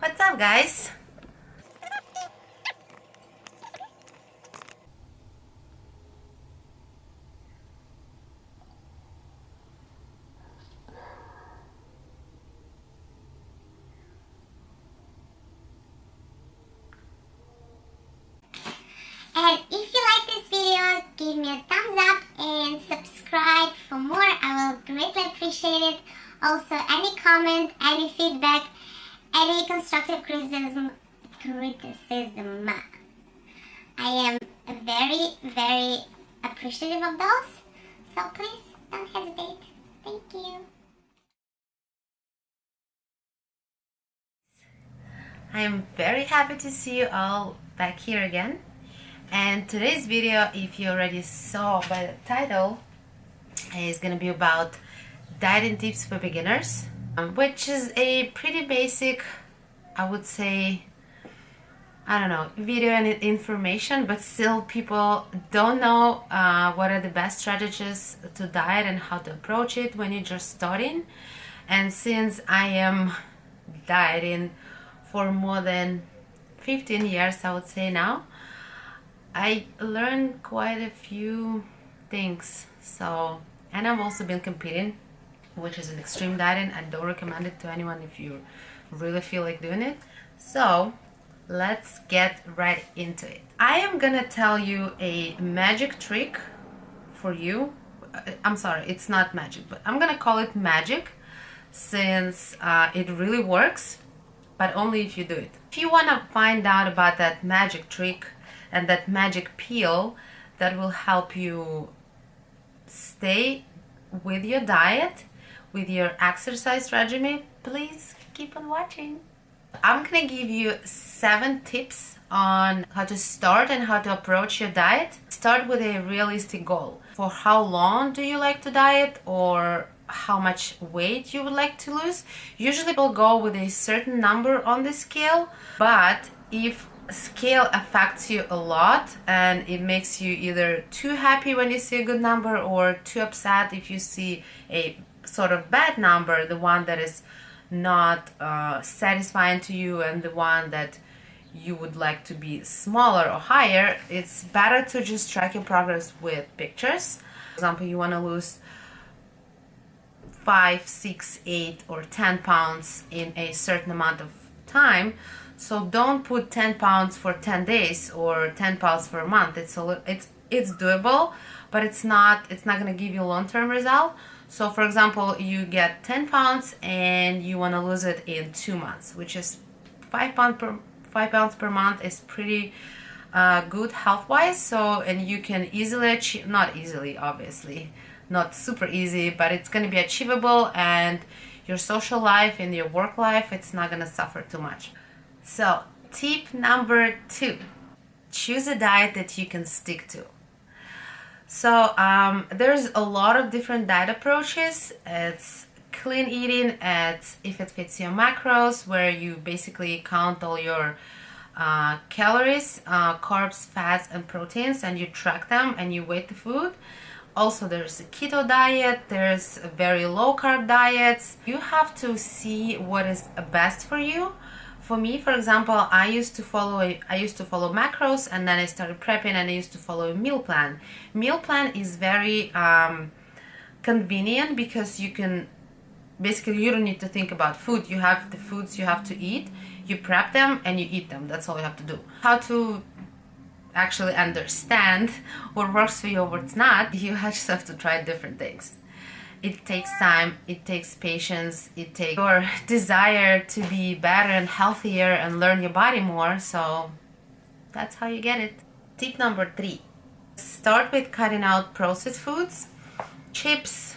What's up, guys? And if you like this video, give me a thumbs up and subscribe for more. I will greatly appreciate it. Also, any comment, any feedback, any constructive criticism. I am very appreciative of those. So please don't hesitate. Thank you. I am very happy to see you all back here again. And today's video, if you already saw by the title, is going to be about dieting tips for beginners, which is a pretty basic, I would say, I don't know, video and information, but still people don't know what are the best strategies to diet and how to approach it when you're just starting. And since I am dieting for more than 15 years, I would say now, I learned quite a few things. So, and I've also been competing, which is an extreme dieting. I don't recommend it to anyone if you really feel like doing it. So let's get right into it. I am gonna tell you a magic trick for you. I'm sorry, it's not magic, but I'm gonna call it magic since it really works, but only if you do it. If you want to find out about that magic trick and that magic peel that will help you stay with your diet, with your exercise regimen, please keep on watching. I'm gonna give you 7 tips on how to start and how to approach your diet. Start with a realistic goal. For how long do you like to diet, or how much weight you would like to lose? Usually people go with a certain number on the scale, but if scale affects you a lot and it makes you either too happy when you see a good number or too upset if you see a sort of bad number, the one that is not satisfying to you and the one that you would like to be smaller or higher, it's better to just track your progress with pictures. For example, you want to lose 5, 6, 8 or 10 pounds in a certain amount of time. So don't put 10 pounds for 10 days or 10 pounds for a month. It's doable, but it's not going to give you a long-term result. So for example, you get 10 pounds and you want to lose it in 2 months, which is 5 pounds per month is pretty good health-wise. So, and you can easily achieve, not easily obviously, not super easy, but it's going to be achievable, and your social life and your work life, it's not going to suffer too much. So tip number 2, choose a diet that you can stick to. So there's a lot of different diet approaches. It's clean eating, it's if it fits your macros, where you basically count all your calories, carbs, fats and proteins, and you track them and you weight the food. Also, there's a keto diet, there's very low carb diets. You have to see what is best for you. For me, for example, I used to follow macros, and then I started prepping and I used to follow a meal plan. Meal plan is very convenient because you can basically, you don't need to think about food. You have the foods you have to eat, you prep them and you eat them. That's all you have to do. How to actually understand what works for you or what's not, you just have to try different things. It takes time, it takes patience, it takes your desire to be better and healthier and learn your body more. So that's how you get it. Tip number 3, start with cutting out processed foods, chips,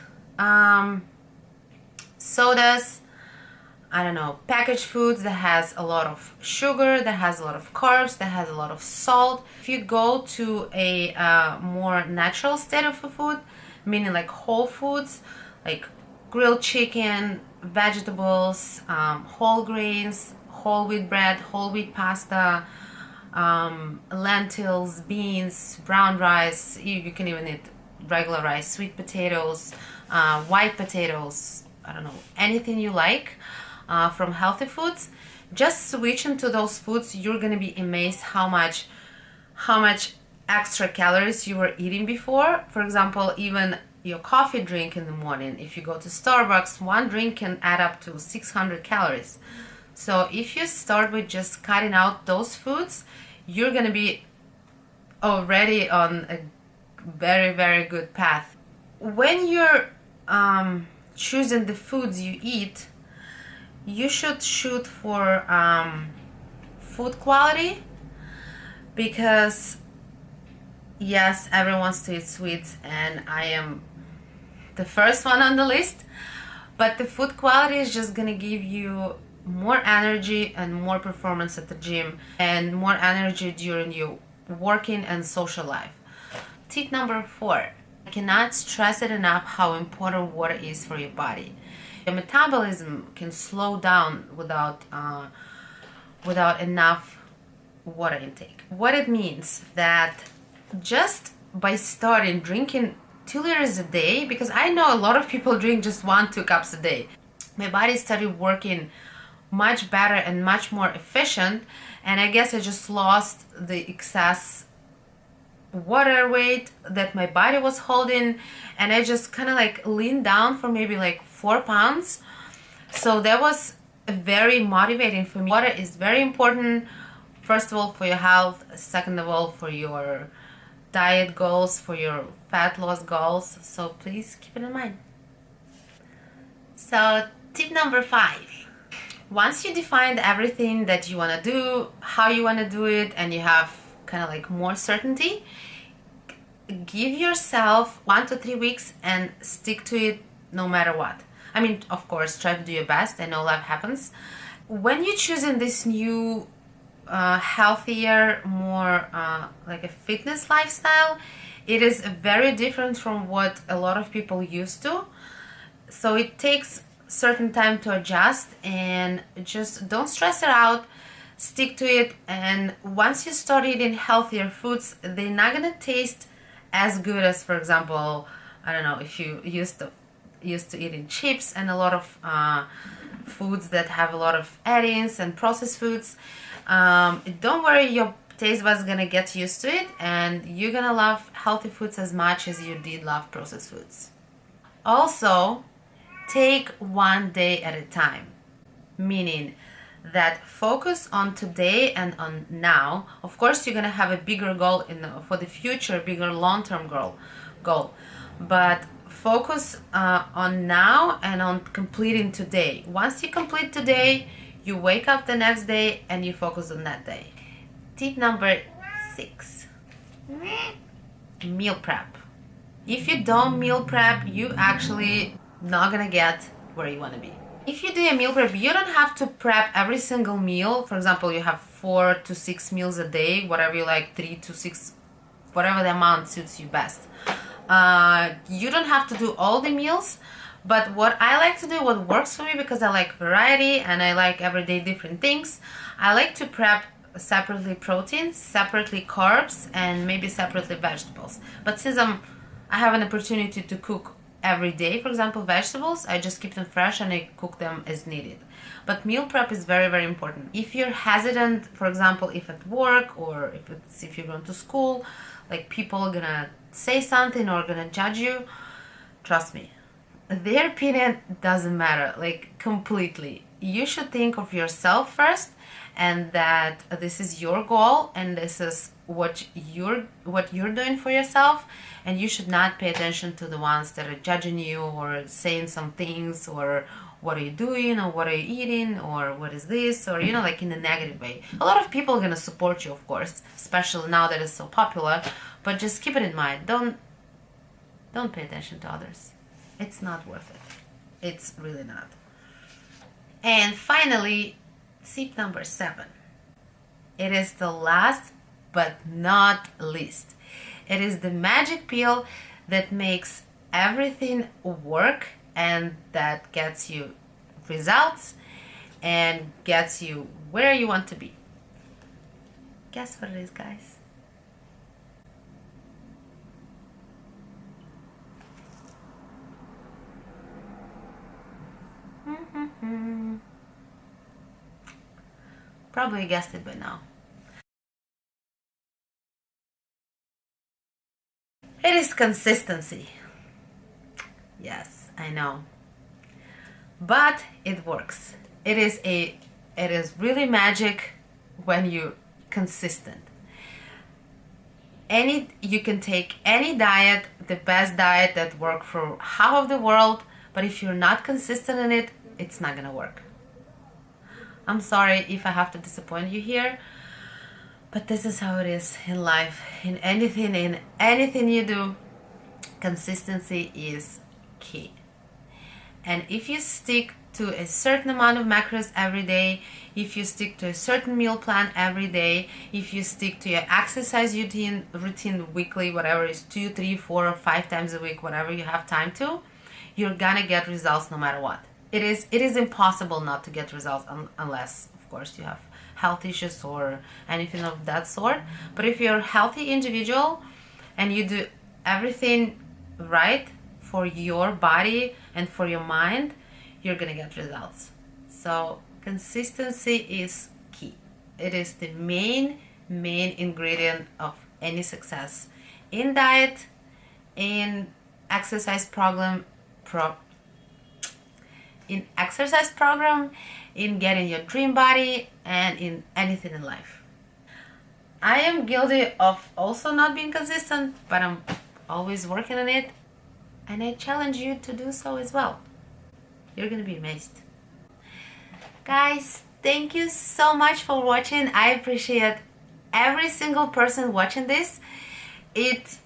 sodas, I don't know, packaged foods that has a lot of sugar, that has a lot of carbs, that has a lot of salt. If you go to a more natural state of food, meaning like whole foods, like grilled chicken, vegetables, whole grains, whole wheat bread, whole wheat pasta, lentils, beans, brown rice, you can even eat regular rice, sweet potatoes, white potatoes, I don't know, anything you like. from healthy foods, just switch into those foods. You're gonna be amazed how much extra calories you were eating before. For example, even your coffee drink in the morning, if you go to Starbucks, one drink can add up to 600 calories. So if you start with just cutting out those foods, you're gonna be already on a very, very good path. When you're choosing the foods you eat, you should shoot for food quality, because yes, everyone wants to eat sweets, and I am the first one on the list, but the food quality is just gonna give you more energy and more performance at the gym, and more energy during your working and social life. Tip number 4. I cannot stress it enough how important water is for your body. Your metabolism can slow down without enough water intake. What it means that just by starting drinking 2 liters a day, because I know a lot of people drink just 1-2 cups a day, my body started working much better and much more efficient, and I guess I just lost the excess water weight that my body was holding, and I just kind of like leaned down for maybe like 4 pounds. So that was very motivating for me. Water is very important, first of all for your health, second of all for your diet goals, for your fat loss goals, so please keep it in mind. So tip number 5. Once you defined everything that you want to do, how you want to do it, and you have kind of like more certainty, give yourself 1 to 3 weeks and stick to it no matter what. I mean, of course, try to do your best. I know life happens. When you're choosing this new healthier, more like a fitness lifestyle, it is very different from what a lot of people used to. So it takes certain time to adjust, and just don't stress it out, stick to it. And once you start eating healthier foods, they're not gonna taste as good as, for example, I don't know, if you used to eating chips and a lot of foods that have a lot of additives and processed foods. Don't worry, your taste buds gonna get used to it, and you're gonna love healthy foods as much as you did love processed foods. Also, take one day at a time, meaning that focus on today and on now. Of course, you're gonna have a bigger goal for the future, bigger long-term goal, but focus on now and on completing today. Once you complete today, you wake up the next day and you focus on that day. Tip number 6. Meal prep. If you don't meal prep, you actually not gonna get where you want to be. If you do a meal prep, you don't have to prep every single meal. For example, you have 4 to 6 meals a day, whatever you like, 3 to 6, whatever the amount suits you best. You don't have to do all the meals, but what I like to do, what works for me, because I like variety and I like everyday different things, I like to prep separately proteins, separately carbs, and maybe separately vegetables. But since I have an opportunity to cook every day, for example, vegetables, I just keep them fresh and I cook them as needed. But meal prep is very, very important. If you're hesitant, for example, if at work or if you're going to school, like people are gonna say something or gonna judge you, trust me, their opinion doesn't matter, like completely. You should think of yourself first, and that this is your goal and this is what you're doing for yourself, and you should not pay attention to the ones that are judging you or saying some things, or what are you doing, or what are you eating, or what is this, or like in a negative way. A lot of people are gonna support you, of course, especially now that it's so popular, but just keep it in mind. Don't pay attention to others. It's not worth it. It's really not. And finally, tip number 7. It is the last but not least. It is the magic pill that makes everything work and that gets you results and gets you where you want to be. Guess what it is, guys? Probably guessed it by now. It is consistency. Yes, I know. But it works. It is really magic when you're consistent. You can take any diet, the best diet that worked for half of the world, but if you're not consistent in it, it's not gonna work. I'm sorry if I have to disappoint you here, but this is how it is in life. In anything you do, consistency is key. And if you stick to a certain amount of macros every day, if you stick to a certain meal plan every day, if you stick to your exercise routine weekly, whatever is 2, 3, 4, or 5 times a week, whatever you have time to, you're gonna get results no matter what. It is impossible not to get results unless, of course, you have health issues or anything of that sort. But if you're a healthy individual and you do everything right for your body and for your mind, you're gonna get results. So consistency is key. It is the main ingredient of any success in diet, in exercise program, in getting your dream body, and in anything in life. I am guilty of also not being consistent, but I'm always working on it, and I challenge you to do so as well. You're gonna be amazed. Guys, thank you so much for watching. I appreciate every single person watching this. It's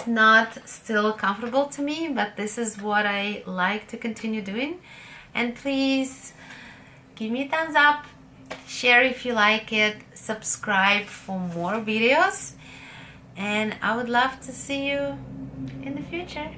not still comfortable to me, but this is what I like to continue doing. And please give me a thumbs up, share if you like it, subscribe for more videos, and I would love to see you in the future.